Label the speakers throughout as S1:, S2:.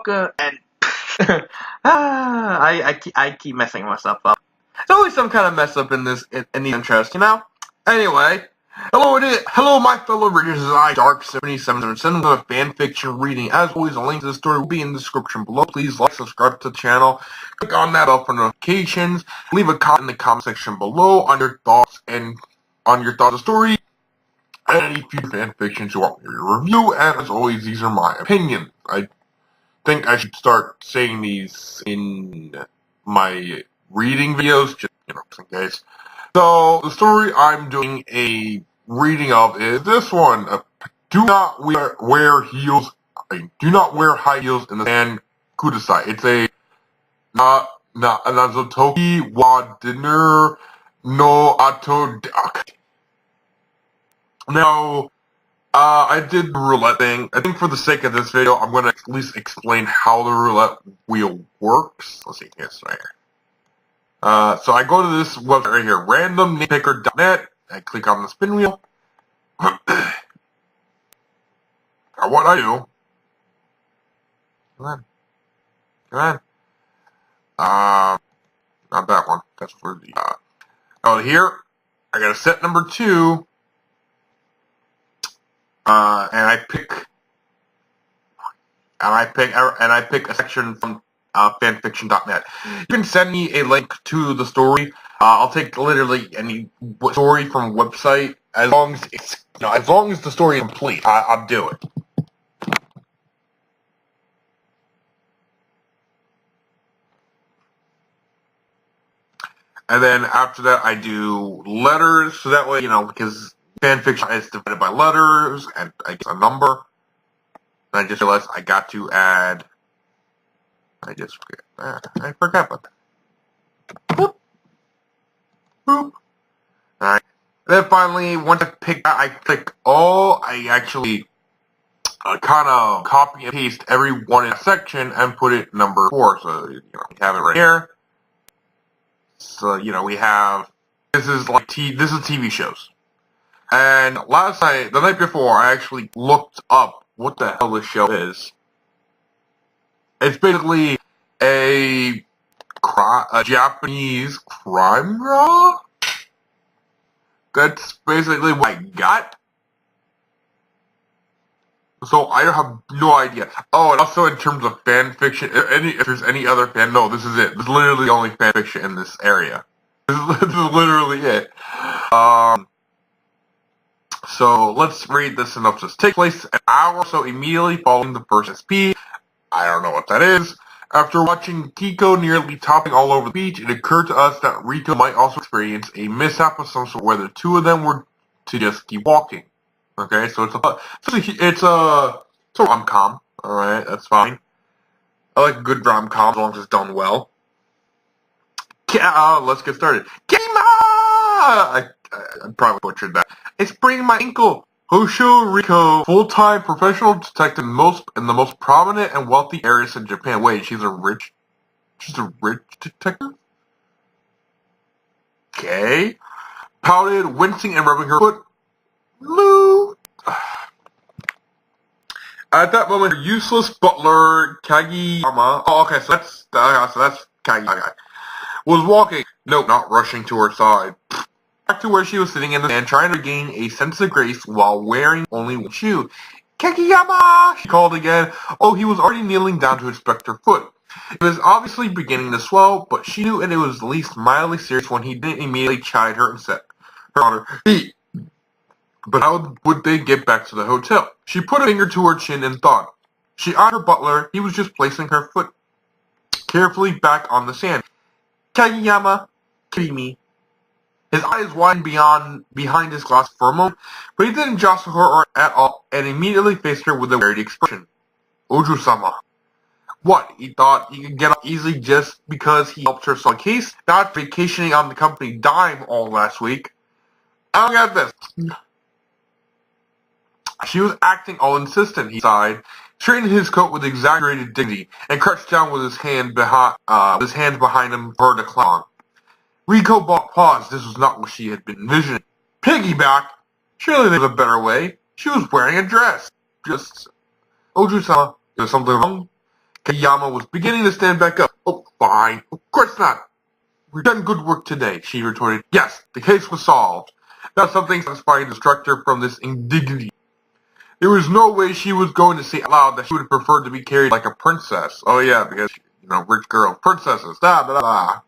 S1: manga, and I keep messing myself up. There's always some kind of mess up in the interest, you know? Anyway, hello my fellow readers, I Dark7777 with a fanfiction reading. As always, a link to the story will be in the description below. Please like, subscribe to the channel, click on that bell for notifications, leave a comment in the comment section below on your thoughts of the story, and any future fanfictions you want me to review, and as always, these are my opinions. I think I should start saying these in my reading videos, just, just in case. So, the story I'm doing a reading of is this one. Do not wear heels. Do not wear high heels in the sand. Kudasai. It's a Nazotoki wa dinner no ato. Now, I did the roulette thing. I think for the sake of this video, I'm going to at least explain how the roulette wheel works. Let's see, here's right here. So I go to this website right here, randomnamepicker.net. I click on the spin wheel. Now what I do, come on. Not that one. That's for the, oh, here, I got a set number 2. And I pick a section from FanFiction.net. You can send me a link to the story. I'll take literally any story from a website as long as it's as long as the story is complete. I'll do it. And then after that, I do letters, so that way because fanfiction is divided by letters and I guess a number. And I just realized I got to add. I forgot about that. Boop. Boop. Alright. Then finally, once I pick that, I click all. I actually kind of copy and paste every one in a section and put it number 4. So, we have it right here. So, we have. This is TV shows. And the night before, I actually looked up what the hell this show is. It's basically a Japanese crime drama. That's basically what I got. So I have no idea. Oh, and also in terms of fan fiction, if there's any other no, this is it. This is literally the only fan fiction in this area. This is literally it. So let's read the synopsis. Takes place an hour or so immediately following the first SP. I don't know what that is. After watching Kiko nearly toppling all over the beach, it occurred to us that Riko might also experience a mishap of some sort where the two of them were to just keep walking. Okay, so it's a rom-com. Alright, that's fine. I like a good rom-com as long as it's done well. Let's get started. I probably butchered that. It's spraining my ankle. Hosho Riko, full-time professional detective in the most prominent and wealthy areas in Japan. Wait, she's a rich detective? Okay. Pouted, wincing, and rubbing her foot. Moo. At that moment, her useless butler, Kageyama. Oh, okay, so that's Kageyama. Was walking. No, not rushing to her side. Back to where she was sitting in the sand, trying to regain a sense of grace while wearing only one shoe. Kageyama! She called again. Oh, he was already kneeling down to inspect her foot. It was obviously beginning to swell, but she knew it was at least mildly serious when he didn't immediately chide her and set her on her feet. But how would they get back to the hotel? She put a finger to her chin and thought. She eyed her butler. He was just placing her foot carefully back on the sand. Kageyama, Kirimi. His eyes widened behind his glass for a moment, but he didn't jostle her at all, and immediately faced her with a worried expression. Oju-sama. What, he thought he could get off easily just because he helped her solve a case, not vacationing on the company dime all last week? I don't get this. She was acting all insistent, he sighed, straightened his coat with exaggerated dignity, and crouched down with his hands behind him for her to climb on. Riko paused. This was not what she had been envisioning. Piggyback? Surely there was a better way. She was wearing a dress. Just... Oju-sama, is there something wrong? Kageyama was beginning to stand back up. Oh, fine. Of course not. We've done good work today, she retorted. Yes, the case was solved. Now something satisfying to distract her from this indignity. There was no way she was going to say out loud that she would have preferred to be carried like a princess. Oh yeah, because, rich girl. Princesses. Da da da.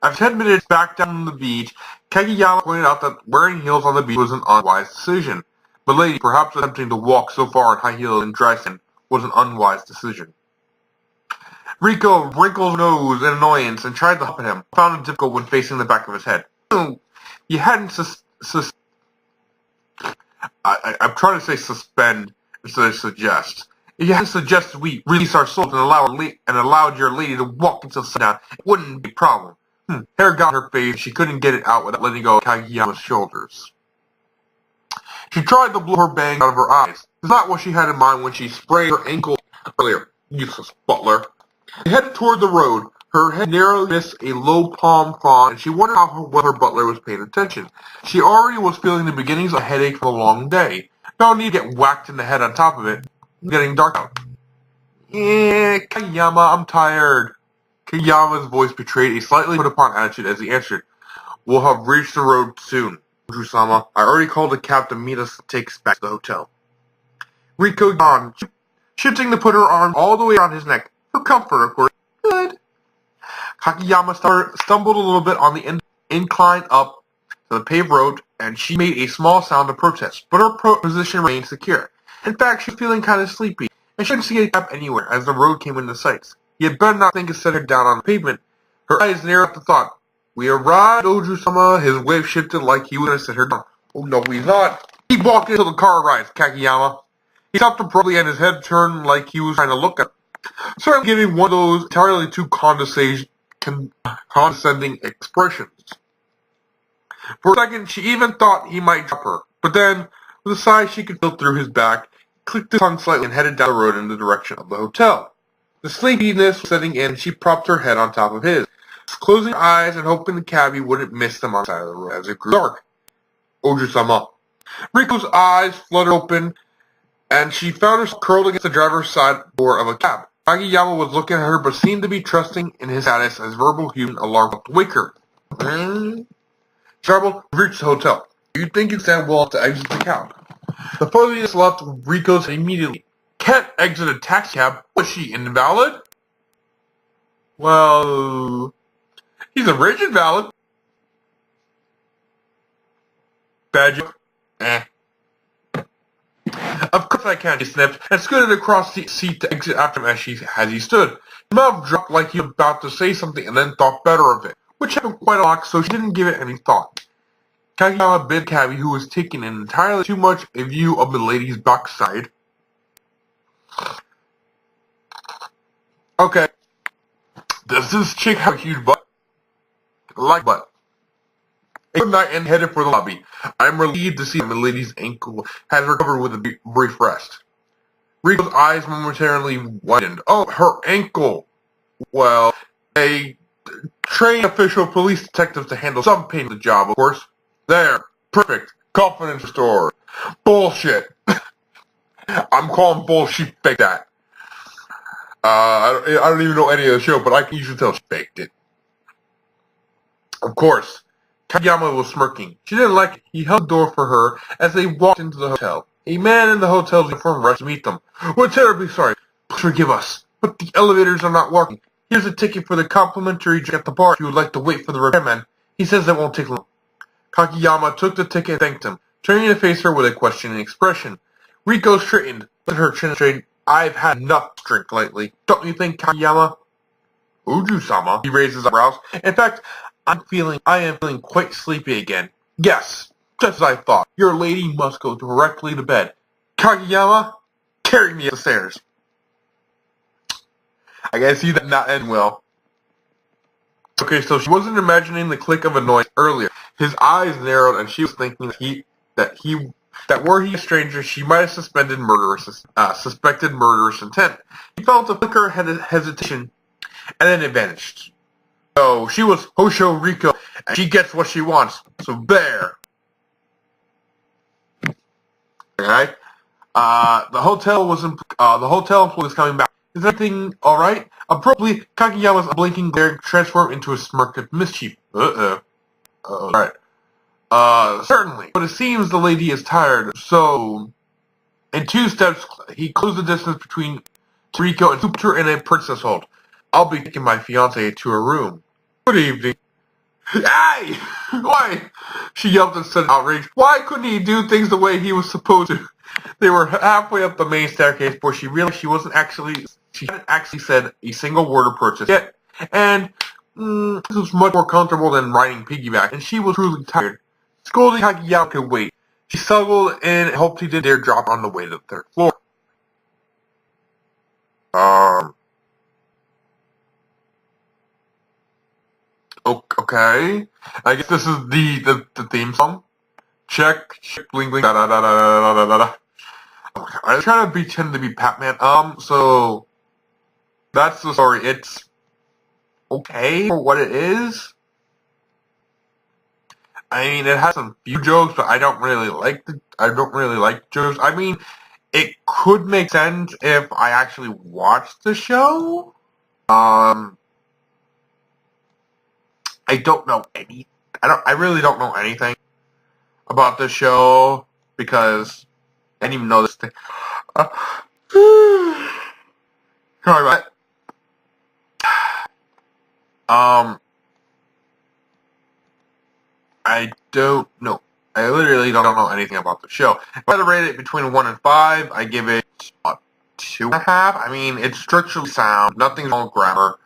S1: After 10 minutes back down the beach, Kageyama pointed out that wearing heels on the beach was an unwise decision. But lady, perhaps attempting to walk so far in high heels and dry sand was an unwise decision. Rico wrinkled his nose in annoyance and tried to hop at him, found it difficult when facing the back of his head. You hadn't I'm trying to say suspend instead of suggest. If you hadn't suggested we release our souls and allowed your lady to walk until sundown, it wouldn't be a problem. Hair got in her face. She couldn't get it out without letting go of Kageyama's shoulders. She tried to blow her bangs out of her eyes. It's not what she had in mind when she sprained her ankle earlier. Useless butler. She headed toward the road. Her head narrowly missed a low palm frond, and she wondered how well her butler was paying attention. She already was feeling the beginnings of a headache from a long day. No need to get whacked in the head on top of it. It's getting dark out. Yeah, Kageyama, I'm tired. Kageyama's voice betrayed a slightly put-upon attitude as he answered. We'll have reached the road soon, Oju-sama. I already called a cab to meet us and take us back to the hotel. Rico yawned, shifting to put her arm all the way around his neck. For comfort, of course. Good. Kageyama stumbled a little bit on the incline up to the paved road, and she made a small sound of protest, but her position remained secure. In fact, she was feeling kind of sleepy, and she couldn't see a cab anywhere as the road came into sight. He had better not think of setting her down on the pavement. Her eyes narrowed at the thought. We arrived, Oju-sama. His wave shifted like he was going to set her down. Oh, no, he's not. He walked into the car arrives, Kageyama. He stopped abruptly and his head turned like he was trying to look at her. Certainly giving one of those entirely too condescending expressions. For a second, she even thought he might drop her. But then, with a sigh she could feel through his back, clicked his tongue slightly and headed down the road in the direction of the hotel. The sleepiness was setting in, and she propped her head on top of his, closing her eyes and hoping the cabbie wouldn't miss them on the side of the road as it grew dark. Oju-sama. Riko's eyes fluttered open, and she found herself curled against the driver's side door of a cab. Kageyama was looking at her, but seemed to be trusting in his status as verbal human alarm helped wake her. Trouble reached the hotel. You'd think you'd stand well to exit the cab. The furthest left Rico's immediately. Can't exit a taxi cab. Was she invalid? Well, he's a rich invalid. Bad joke. Of course I can, she sniffed, and scooted across the seat to exit after him as he stood. His mouth dropped like he was about to say something and then thought better of it, which happened quite a lot, so she didn't give it any thought. Kageyama bid cabbie, who was taking in entirely too much a view of the lady's backside. Okay. Does this chick have a huge butt? Like butt. A good night and headed for the lobby. I am relieved to see that my lady's ankle has recovered with a brief rest. Rico's eyes momentarily widened. Oh, her ankle. Well, a trained official police detective to handle some pain in the job, of course. There. Perfect. Confidence restored. Bullshit. I'm calling bullshit fake that. I don't even know any of the show, but I can usually tell she faked it. Of course. Kageyama was smirking. She didn't like it. He held the door for her as they walked into the hotel. A man in the hotel's uniform rushed to meet them. We're terribly sorry. Please forgive us, but the elevators are not working. Here's a ticket for the complimentary drink at the bar if you would like to wait for the repairman. He says that won't take long. Kageyama took the ticket and thanked him, turning to face her with a questioning expression. Rico straightened, let her chin straight. I've had enough to drink lately. Don't you think, Kageyama? Oju-sama. He raised his eyebrows. In fact, I am feeling quite sleepy again. Yes, just as I thought. Your lady must go directly to bed. Kageyama, carry me up the stairs. I can see that not end well. Okay, so she wasn't imagining the click of a noise earlier. His eyes narrowed, and she was thinking that were he a stranger, she might have suspected murderous intent. He felt a flicker of hesitation, and then it vanished. So she was Hosho Rico, and she gets what she wants. So there. Okay. The hotel employee was coming back. Is everything alright? Abruptly, Kageyama's blinking glare transformed into a smirk of mischief. Alright. Certainly. But it seems the lady is tired, so... In 2 steps, he closed the distance between Rico and scooped her in a princess hold. I'll be taking my fiancée to her room. Good evening. Hey! Why? She yelled in sudden outrage. Why couldn't he do things the way he was supposed to? They were halfway up the main staircase before she realized she hadn't actually said a single word of protest yet. And, this was much more comfortable than riding piggyback, and she was truly tired. Scolding Kageyama could wait. She snuggled in and hoped he didn't dare drop on the way to the 3rd floor. Okay. I guess this is the theme song. Check, bling bling, da da da da da da da. Okay, I try to pretend to be Batman. So that's the story. It's okay for what it is. I mean, it has some few jokes, but I don't really like jokes. I mean, it could make sense if I actually watched the show. I don't know I really don't know anything about the show because I didn't even know this thing. Sorry about that. I don't know. I literally don't know anything about the show. If I had to rate it between 1 and 5, I give it a 2.5. I mean, it's structurally sound. Nothing's wrong with grammar.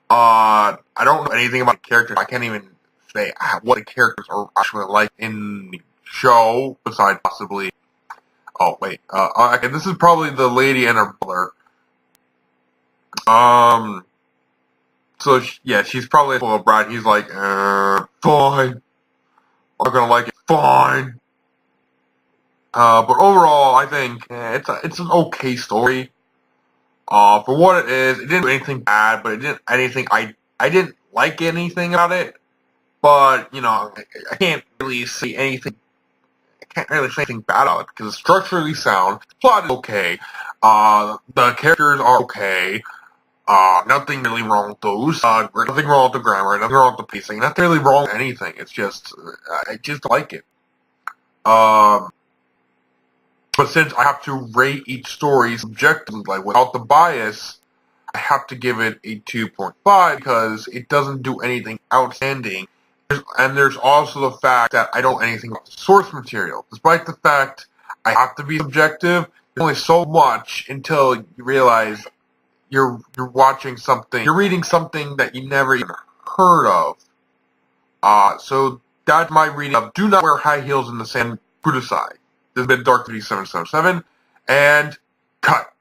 S1: I don't know anything about the characters. I can't even say what the characters are actually like in the show, besides possibly... Oh, wait. Okay, this is probably the lady and her brother. So, yeah, she's probably full of Brad. He's like, fine. I'm gonna like it. Fine. But overall, I think it's an okay story. For what it is, it didn't do anything bad, but it didn't anything I didn't like anything about it. But you know, I can't really say anything. I can't really say anything bad about it because it's structurally sound. The plot is okay. The characters are okay. Nothing really wrong with those. Nothing wrong with the grammar. Nothing wrong with the pacing. Nothing really wrong with anything. It's just I just like it. But since I have to rate each story subjectively, like without the bias, I have to give it a 2.5 because it doesn't do anything outstanding. And there's also the fact that I don't know anything about the source material. Despite the fact I have to be subjective, there's only so much until you realize you're watching something, you're reading something that you never even heard of. So that's my reading of Do Not Wear High Heels in the Sand, Kudasai. This has been Dark 3777, and cut.